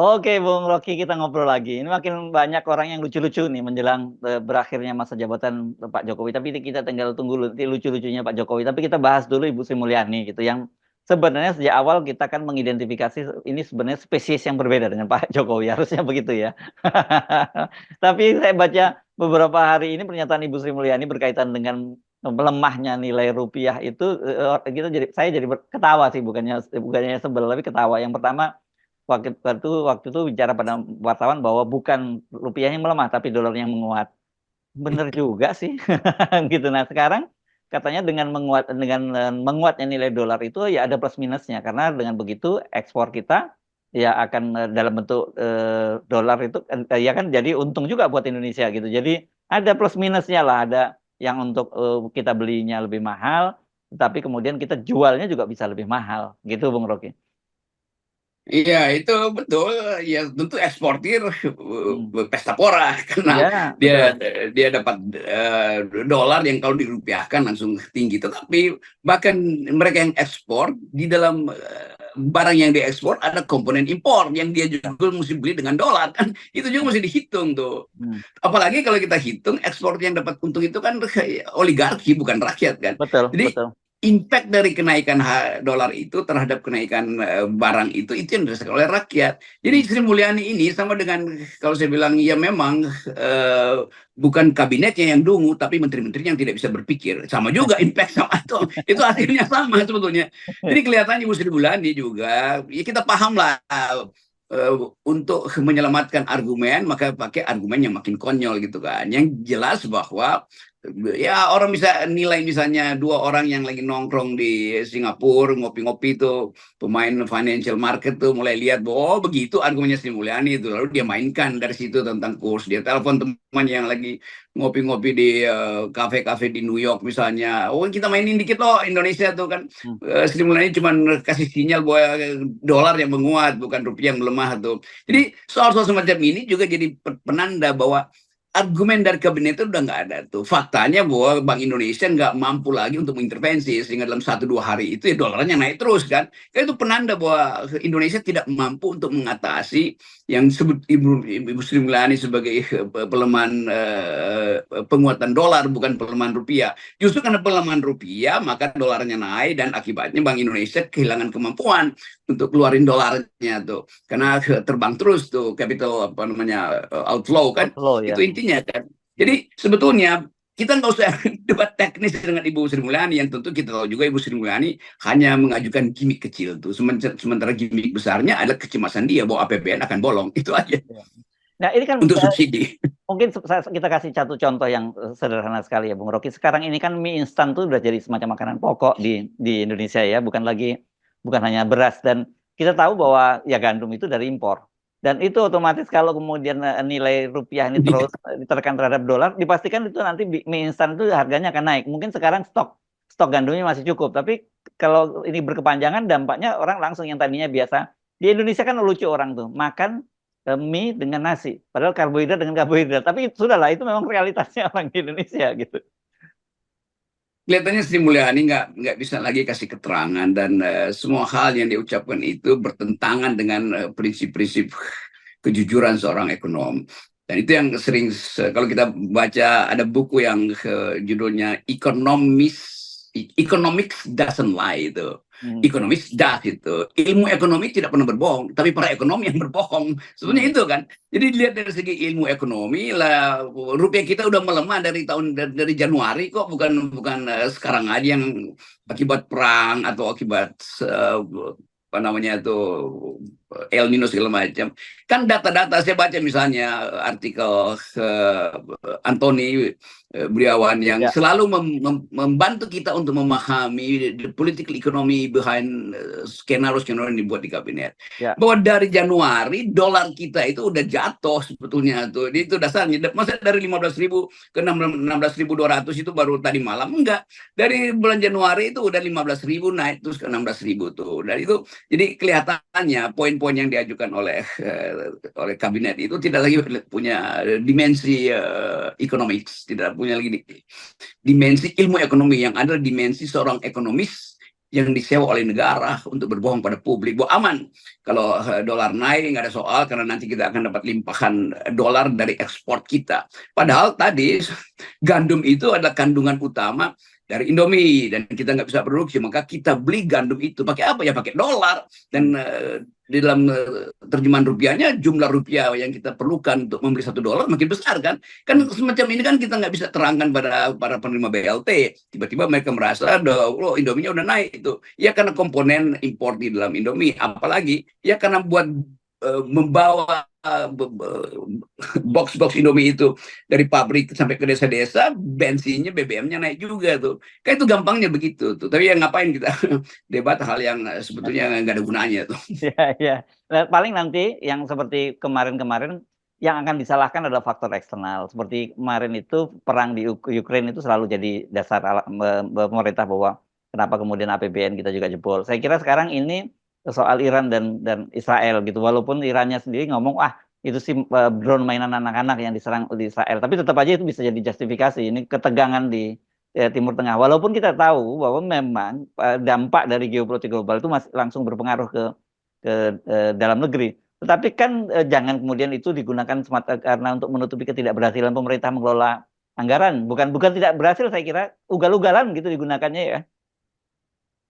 Oke, Bung Rocky, kita ngobrol lagi. Ini makin banyak orang yang lucu-lucu nih menjelang berakhirnya masa jabatan Pak Jokowi. Tapi kita tinggal tunggu lucu-lucunya Pak Jokowi. Tapi kita bahas dulu Ibu Sri Mulyani gitu. Yang sebenarnya sejak awal kita kan mengidentifikasi ini sebenarnya spesies yang berbeda dengan Pak Jokowi. Harusnya begitu ya. Tapi saya baca beberapa hari ini pernyataan Ibu Sri Mulyani berkaitan dengan melemahnya nilai rupiah itu, saya jadi ketawa sih, bukannya sebel tapi ketawa. Yang pertama, waktu itu bicara pada wartawan bahwa bukan rupiahnya melemah tapi dolar yang menguat. Bener juga sih. Gitu. Nah, sekarang katanya menguatnya nilai dolar itu ya ada plus minusnya, karena dengan begitu ekspor kita ya akan dalam bentuk dolar itu ya kan jadi untung juga buat Indonesia gitu. Jadi ada plus minusnya lah, ada yang untuk kita belinya lebih mahal, tapi kemudian kita jualnya juga bisa lebih mahal gitu, Bung Rocky. Iya, itu betul. Ya tentu eksportir Hmm. pesta pora karena Ya, dia betul. dia dapat dolar yang kalau dirupiahkan langsung tinggi. Tetapi bahkan mereka yang ekspor di dalam barang yang diekspor ada komponen impor yang dia juga mesti beli dengan dolar kan. Itu juga mesti dihitung tuh. Hmm. Apalagi kalau kita hitung ekspor yang dapat untung itu kan oligarki bukan rakyat kan. Betul, Jadi betul. impact dari kenaikan dolar itu terhadap kenaikan barang itu yang dirasakan oleh rakyat. Jadi Hmm. Sri Mulyani ini sama dengan kalau saya bilang ya memang bukan kabinetnya yang dungu tapi menteri-menteri yang tidak bisa berpikir. Sama juga impact sama itu hasilnya sama sebetulnya. Jadi kelihatannya Ibu Sri Mulyani juga ya kita paham lah untuk menyelamatkan argumen maka pakai argumen yang makin konyol gitu kan. Yang jelas bahwa ya orang bisa nilai misalnya dua orang yang lagi nongkrong di Singapura ngopi-ngopi tuh pemain financial market tuh mulai lihat bahwa oh begitu argumennya Sri Mulyani itu lalu dia mainkan dari situ tentang kurs, dia telepon teman yang lagi ngopi-ngopi di kafe-kafe di New York misalnya, oh kita mainin dikit loh Indonesia tuh kan. Hmm. Sri Mulyani cuma kasih sinyal bahwa dolar yang menguat bukan rupiah yang melemah tuh. Hmm. Jadi soal-soal semacam ini juga jadi penanda bahwa argumen dari kabinet itu udah nggak ada tuh. Faktanya bahwa Bank Indonesia nggak mampu lagi untuk mengintervensi sehingga dalam 1-2 hari itu ya dolarnya naik terus kan. Itu penanda bahwa Indonesia tidak mampu untuk mengatasi yang disebut Ibu Sri Mulyani sebagai pelemahan penguatan dolar bukan pelemahan rupiah. Justru karena pelemahan rupiah maka dolarnya naik dan akibatnya Bank Indonesia kehilangan kemampuan untuk keluarin dolarnya tuh karena terbang terus tuh capital apa namanya outflow kan Outflow itu ya. intinya kan. Jadi sebetulnya kita nggak usah debat teknis dengan Ibu Sri Mulyani yang tentu kita tahu juga Ibu Sri Mulyani hanya mengajukan gimmick kecil tuh. Sementara gimmick besarnya adalah kecemasan dia bahwa APBN akan bolong. Itu aja Ya. Nah, ini kan untuk subsidi. mungkin kita kasih satu contoh yang sederhana sekali ya, Bung Rocky. Sekarang ini kan mie instan tuh udah jadi semacam makanan pokok di Indonesia ya, bukan hanya beras, dan kita tahu bahwa ya gandum itu dari impor. Dan itu otomatis kalau kemudian nilai rupiah ini terus ditekan terhadap dolar, dipastikan itu nanti mie instan itu harganya akan naik. Mungkin sekarang stok gandumnya masih cukup, tapi kalau ini berkepanjangan dampaknya orang langsung yang tadinya biasa. Di Indonesia kan lucu orang tuh makan mie dengan nasi, padahal karbohidrat dengan karbohidrat. Tapi sudahlah, itu memang realitasnya orang di Indonesia gitu. Kelihatannya Sri Mulyani nggak bisa lagi kasih keterangan dan semua hal yang diucapkan itu bertentangan dengan prinsip-prinsip kejujuran seorang ekonom. Dan itu yang sering kalau kita baca ada buku yang judulnya Economics Doesn't Lie itu. Hmm. Economics does itu. Ilmu ekonomi tidak pernah berbohong, tapi para ekonomi yang berbohong. Sebenarnya Hmm. itu kan. Jadi dilihat dari segi ilmu ekonomi lah rupiah kita udah melemah dari Januari kok bukan bukan sekarang aja yang akibat perang atau akibat apa namanya itu El Nino segala macam. Kan data-data saya baca misalnya artikel Anthony Briawan yang Ya. selalu membantu kita untuk memahami the political economy behind skenario-skenario yang dibuat di kabinet. Ya. Bahwa dari Januari dolar kita itu udah jatuh sebetulnya tuh. Itu dasarnya. Masa dari 15.000 ke 16.200 itu baru tadi malam? Enggak. Dari bulan Januari itu udah 15.000 naik terus ke 16.000 tuh. Dan itu jadi kelihatannya poin-poin yang diajukan oleh kabinet itu tidak lagi punya dimensi economics, tidak punya lagi dimensi ilmu ekonomi yang ada dimensi seorang ekonomis yang disewa oleh negara untuk berbohong pada publik bahwa aman kalau dolar naik nggak ada soal karena nanti kita akan dapat limpahan dolar dari ekspor kita. Padahal tadi gandum itu adalah kandungan utama dari Indomie dan kita nggak bisa produksi, maka kita beli gandum itu pakai apa ya, pakai dolar. Dan di dalam terjemahan rupiahnya jumlah rupiah yang kita perlukan untuk membeli $1 makin besar kan. Semacam ini kan kita nggak bisa terangkan pada para penerima BLT. Tiba-tiba mereka merasa oh Indominya udah naik itu ya karena komponen impor di dalam Indomie, apalagi ya karena buat membawa box-box Indomie itu dari pabrik sampai ke desa-desa, bensinnya, BBM-nya naik juga tuh. Kayak itu gampangnya begitu tuh. Tapi ya ngapain kita debat hal yang sebetulnya nggak ada gunanya tuh. Ya, ya. Paling nanti yang seperti kemarin-kemarin yang akan disalahkan adalah faktor eksternal. Seperti kemarin itu perang di Ukraina itu selalu jadi dasar pemerintah bahwa kenapa kemudian APBN kita juga jebol. Saya kira sekarang ini soal Iran dan Israel gitu. Walaupun Irannya sendiri ngomong itu sih drone mainan anak-anak yang diserang di Israel, tapi tetap aja itu bisa jadi justifikasi. Ini ketegangan di Timur Tengah. Walaupun kita tahu bahwa memang dampak dari geopolitik global itu masih langsung berpengaruh ke dalam negeri. Tetapi kan jangan kemudian itu digunakan semata karena untuk menutupi ketidakberhasilan pemerintah mengelola anggaran. Bukan tidak berhasil, saya kira ugal-ugalan gitu digunakannya ya.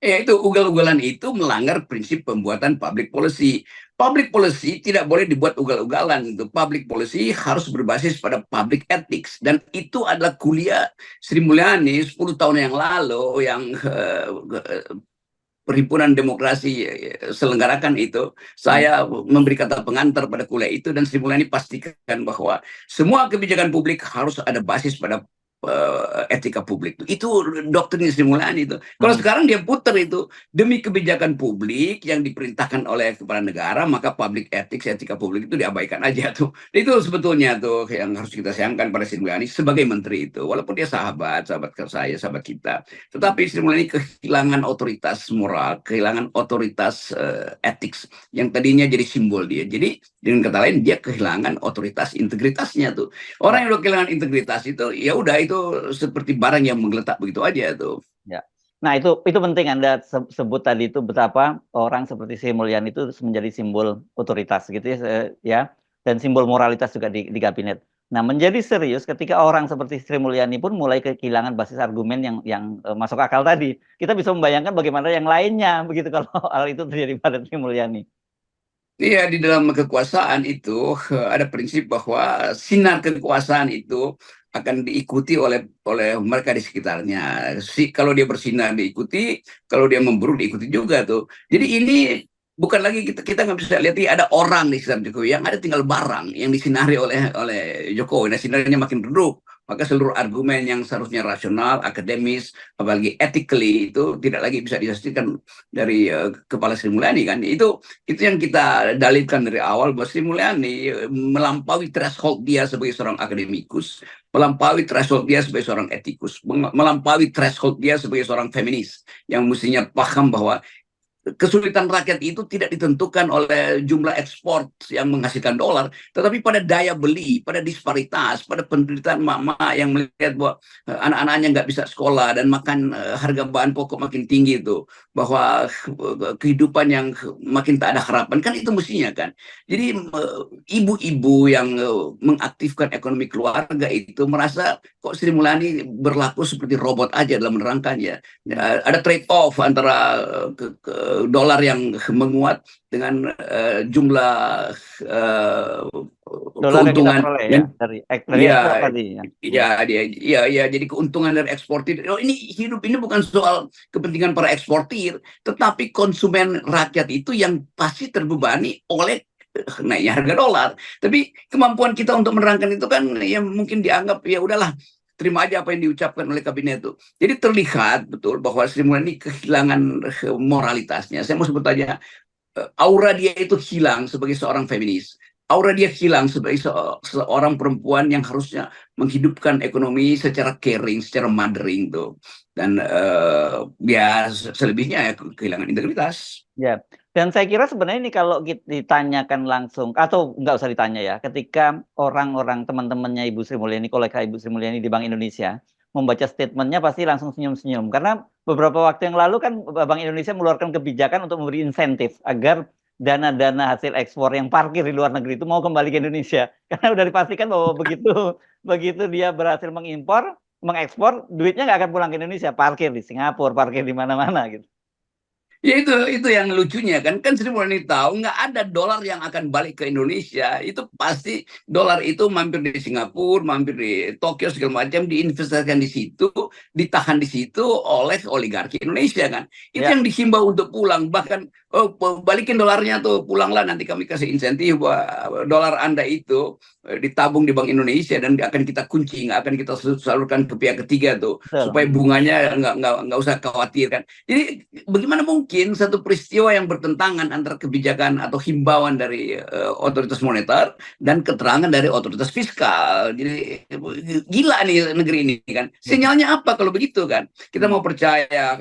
Ya itu ugal-ugalan itu melanggar prinsip pembuatan public policy. Public policy tidak boleh dibuat ugal-ugalan. Public policy harus berbasis pada public ethics. Dan itu adalah kuliah Sri Mulyani 10 tahun yang lalu yang Perhimpunan Demokrasi selenggarakan itu. Saya memberi kata pengantar pada kuliah itu dan Sri Mulyani pastikan bahwa semua kebijakan publik harus ada basis pada etika publik. Itu doktrin Sri Mulyani itu. Kalau sekarang dia putar itu demi kebijakan publik yang diperintahkan oleh kepala negara, maka public ethics, etika publik itu diabaikan aja tuh. Itu sebetulnya tuh yang harus kita sayangkan pada Sri Mulyani sebagai menteri itu. Walaupun dia sahabat saya, sahabat kita, tetapi Sri Mulyani kehilangan otoritas moral, kehilangan otoritas etik yang tadinya jadi simbol dia. Jadi dengan kata lain dia kehilangan otoritas integritasnya tuh. Orang yang udah kehilangan integritas itu ya udah itu seperti barang yang menggeletak begitu aja tuh. Ya. Nah itu penting Anda sebut tadi itu betapa orang seperti Sri Mulyani itu menjadi simbol otoritas gitu ya, dan simbol moralitas juga di kabinet. Nah menjadi serius ketika orang seperti Sri Mulyani pun mulai kehilangan basis argumen yang masuk akal tadi. Kita bisa membayangkan bagaimana yang lainnya begitu kalau hal itu terjadi pada Sri Mulyani. Iya, di dalam kekuasaan itu ada prinsip bahwa sinar kekuasaan itu akan diikuti oleh mereka di sekitarnya. Kalau dia bersinar diikuti, kalau dia memburuk diikuti juga tuh. Jadi ini bukan lagi kita nggak bisa lihat ada orang di sekitar Jokowi, yang ada tinggal barang yang disinari oleh Jokowi. Nah, sinarnya makin redup, maka seluruh argumen yang seharusnya rasional, akademis, apalagi ethically itu tidak lagi bisa disaksikan dari kepala Sri Mulyani kan. Itu yang kita dalilkan dari awal bahwa Sri Mulyani melampaui threshold dia sebagai seorang akademikus, melampaui threshold dia sebagai seorang etikus, melampaui threshold dia sebagai seorang feminis yang mestinya paham bahwa kesulitan rakyat itu tidak ditentukan oleh jumlah ekspor yang menghasilkan dolar, tetapi pada daya beli, pada disparitas, pada penderitaan emak-emak yang melihat bahwa anak-anaknya nggak bisa sekolah dan makan harga bahan pokok makin tinggi itu, bahwa kehidupan yang makin tak ada harapan kan itu mestinya kan. Jadi ibu-ibu yang mengaktifkan ekonomi keluarga itu merasa kok Sri Mulyani berlaku seperti robot aja dalam menerangkannya. Ada trade off antara dolar yang menguat dengan jumlah Dolar yang kita keuntungan peroleh ya yang dari ya ekspor tadi ya. jadi keuntungan dari eksportir. Ini hidup ini bukan soal kepentingan para eksportir, tetapi konsumen rakyat itu yang pasti terbebani oleh naiknya harga dolar. Tapi kemampuan kita untuk menerangkan itu kan ya mungkin dianggap ya udahlah, terima aja apa yang diucapkan oleh kabinet itu. Jadi terlihat betul bahwa Sri Mulyani kehilangan moralitasnya. Saya mau sebut aja, aura dia itu hilang sebagai seorang feminis. Aura dia hilang sebagai seorang perempuan yang harusnya menghidupkan ekonomi secara caring, secara mothering tuh. Dan ya selebihnya ya kehilangan integritas. Ya, dan saya kira sebenarnya ini kalau ditanyakan langsung atau nggak usah ditanya ya, ketika orang-orang teman-temannya Ibu Sri Mulyani, kolega Ibu Sri Mulyani di Bank Indonesia membaca statementnya pasti langsung senyum-senyum karena beberapa waktu yang lalu kan Bank Indonesia mengeluarkan kebijakan untuk memberi insentif agar dana-dana hasil ekspor yang parkir di luar negeri itu mau kembali ke Indonesia. Karena udah dipastikan bahwa begitu begitu dia berhasil mengekspor, duitnya nggak akan pulang ke Indonesia, parkir di Singapura, parkir di mana-mana gitu. Ya itu yang lucunya kan Sri Mulyani tahu nggak ada dolar yang akan balik ke Indonesia, itu pasti dolar itu mampir di Singapura, mampir di Tokyo segala macam, diinvestasikan di situ, ditahan di situ oleh oligarki Indonesia kan. Itu Ya, yang dihimbau untuk pulang, bahkan balikin dolarnya tuh, pulanglah nanti kami kasih insentif dolar Anda itu ditabung di Bank Indonesia dan akan kita kunci, nggak akan kita salurkan ke pihak ketiga tuh supaya betul. bunganya nggak usah khawatir kan. Jadi bagaimana mungkin satu peristiwa yang bertentangan antara kebijakan atau himbauan dari otoritas moneter dan keterangan dari otoritas fiskal. Jadi gila nih negeri ini kan. Sinyalnya apa kalau begitu kan? Kita mau percaya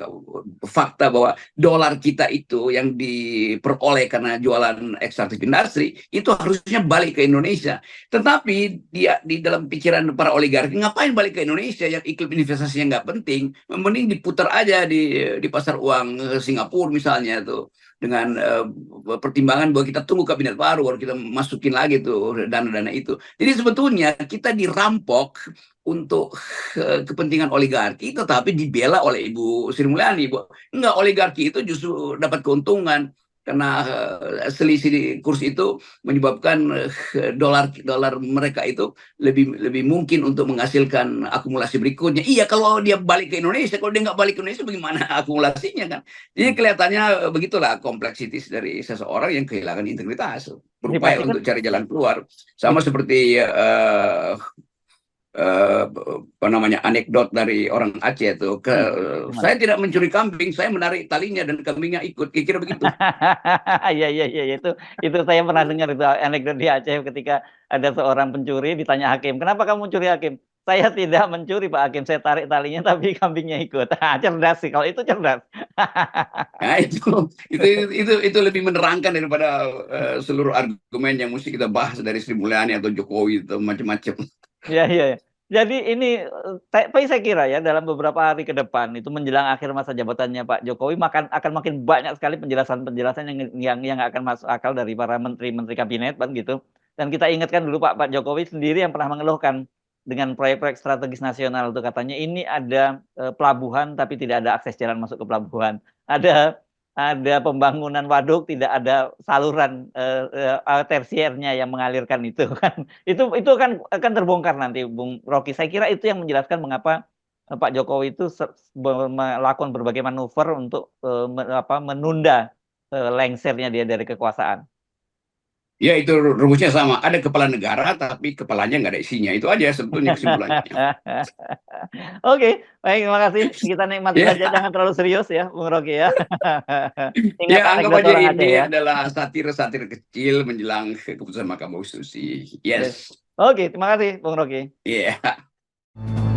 fakta bahwa dolar kita itu yang diperoleh karena jualan ekstraktif industri itu harusnya balik ke Indonesia. Tetapi dia di dalam pikiran para oligarki, ngapain balik ke Indonesia yang iklim investasinya nggak penting, mending diputar aja di pasar uang Singapura misalnya tuh, dengan pertimbangan bahwa kita tunggu kabinet baru baru kita masukin lagi tuh dana-dana itu. Jadi sebetulnya kita dirampok untuk kepentingan oligarki, tetapi dibela oleh Ibu Sri Mulyani. Enggak, oligarki itu justru dapat keuntungan karena selisih kurs itu menyebabkan dolar mereka itu lebih mungkin untuk menghasilkan akumulasi berikutnya. Iya, kalau dia balik ke Indonesia, kalau dia nggak balik ke Indonesia, bagaimana akumulasinya kan? Jadi kelihatannya begitulah kompleksitas dari seseorang yang kehilangan integritas, berupaya Dipastikan. untuk cari jalan keluar. Sama seperti apa namanya anekdot dari orang Aceh itu, Gimana? saya tidak mencuri kambing, saya menarik talinya dan kambingnya ikut, kira-kira begitu. Iya, iya, iya, itu saya pernah dengar itu anekdot di Aceh ketika ada seorang pencuri ditanya hakim, "Kenapa kamu mencuri hakim?" "Saya tidak mencuri Pak Hakim, saya tarik talinya tapi kambingnya ikut." Cerdas sih, kalau itu cerdas. Nah, itu lebih menerangkan daripada seluruh argumen yang mesti kita bahas dari Sri Mulyani atau Jokowi itu macam-macam. Iya, iya, iya. Jadi ini, tapi saya kira ya dalam beberapa hari ke depan itu menjelang akhir masa jabatannya Pak Jokowi akan makin banyak sekali penjelasan-penjelasan yang nggak akan masuk akal dari para menteri-menteri kabinet kan gitu. Dan kita ingatkan dulu Pak Jokowi sendiri yang pernah mengeluhkan dengan proyek-proyek strategis nasional itu katanya ini ada, pelabuhan tapi tidak ada akses jalan masuk ke pelabuhan. Ada pembangunan waduk tidak ada saluran, tersiernya yang mengalirkan itu kan. Itu kan akan terbongkar nanti Bung Rocky. Saya kira itu yang menjelaskan mengapa, Pak Jokowi itu melakukan berbagai manuver untuk, menunda, lengsernya dia dari kekuasaan. Ya itu rumusnya sama, ada kepala negara tapi kepalanya nggak ada isinya, itu aja sebetulnya kesimpulannya. Oke, baik terima kasih. Kita nikmati saja, Ya, jangan terlalu serius ya, Bung Rocky ya. ya Ingat anggap anekdot aja orang Aceh ini ya. adalah satir-satir kecil menjelang keputusan Mahkamah Konstitusi. Yes. Yes, Oke, terima kasih Bung Rocky. iya. Yeah.